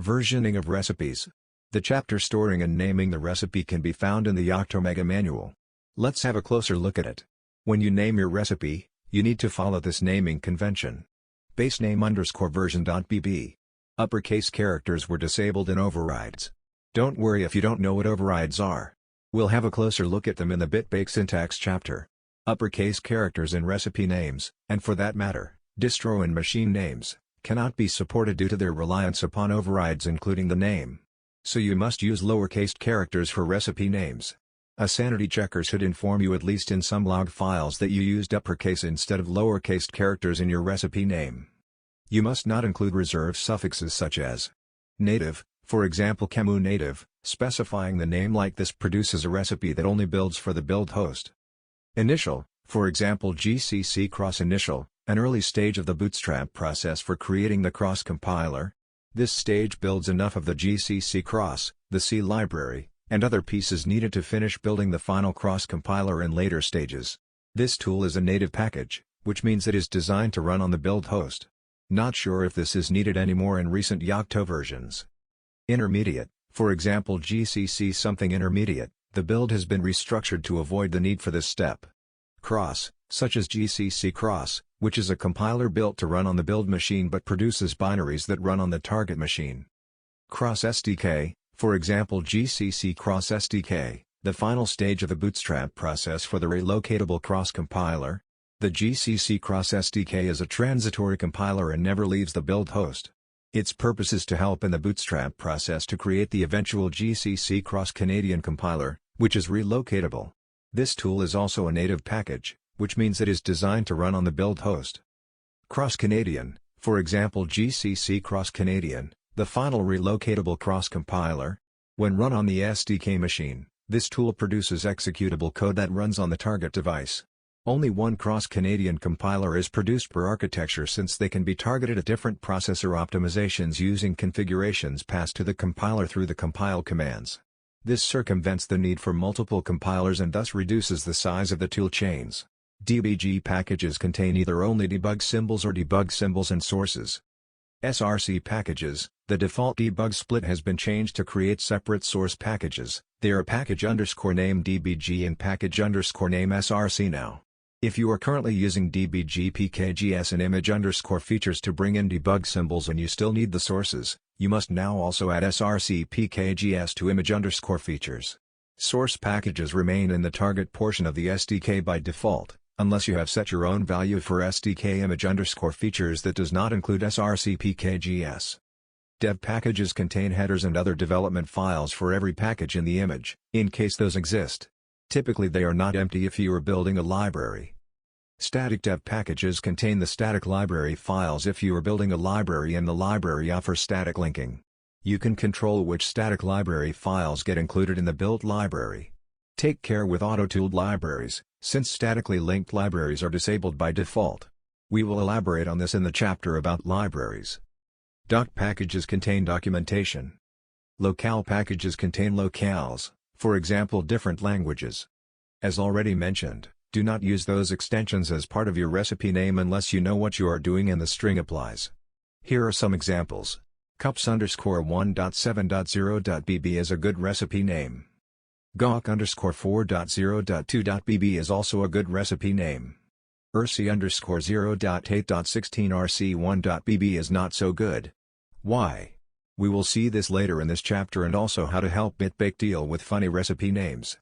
Versioning of recipes. The chapter storing and naming the recipe can be found in the Yocto Mega Manual. Let's have a closer look at it. When you name your recipe, you need to follow this naming convention. basename_version.bb. Uppercase characters were disabled in overrides. Don't worry if you don't know what overrides are. We'll have a closer look at them in the BitBake syntax chapter. Uppercase characters in recipe names, and for that matter, distro and machine names, cannot be supported due to their reliance upon overrides including the name. So you must use lowercase characters for recipe names. A sanity checker should inform you at least in some log files that you used uppercase instead of lowercase characters in your recipe name. You must not include reserved suffixes such as native, for example Camu native, specifying the name like this produces a recipe that only builds for the build host. Initial, for example GCC cross initial, an early stage of the bootstrap process for creating the cross compiler. This stage builds enough of the GCC cross, the C library, and other pieces needed to finish building the final cross compiler in later stages. This tool is a native package, which means it is designed to run on the build host. Not sure if this is needed anymore in recent Yocto versions. Intermediate, for example GCC something intermediate, the build has been restructured to avoid the need for this step. Cross, such as GCC cross, which is a compiler built to run on the build machine but produces binaries that run on the target machine. Cross SDK, for example GCC cross SDK, the final stage of the bootstrap process for the relocatable cross compiler. The GCC cross SDK is a transitory compiler and never leaves the build host. Its purpose is to help in the bootstrap process to create the eventual GCC cross Canadian compiler, which is relocatable. This tool is also a native package, which means it is designed to run on the build host. Cross Canadian, for example GCC cross Canadian, the final relocatable cross compiler. When run on the SDK machine, this tool produces executable code that runs on the target device. Only one cross Canadian compiler is produced per architecture since they can be targeted at different processor optimizations using configurations passed to the compiler through the compile commands. This circumvents the need for multiple compilers and thus reduces the size of the tool chains. DBG packages contain either only debug symbols or debug symbols and sources. SRC packages, the default debug split has been changed to create separate source packages. They are package_name DBG and package_name SRC now. If you are currently using DBG PKGS and image_features to bring in debug symbols and you still need the sources, you must now also add SRC PKGS to image_features. Source packages remain in the target portion of the SDK by default, unless you have set your own value for SDK image_features that does not include SRC PKGS. Dev packages contain headers and other development files for every package in the image, in case those exist. Typically they are not empty if you are building a library. Static dev packages contain the static library files if you are building a library and the library offers static linking. You can control which static library files get included in the built library. Take care with auto-tooled libraries, since statically linked libraries are disabled by default. We will elaborate on this in the chapter about libraries. Doc packages contain documentation. Locale packages contain locales, for example different languages. As already mentioned, do not use those extensions as part of your recipe name unless you know what you are doing and the string applies. Here are some examples. cups_1.7.0.bb is a good recipe name. gawk_4.0.2.bb is also a good recipe name. rc_0.8.16rc1.bb is not so good. Why? We will see this later in this chapter and also how to help BitBake deal with funny recipe names.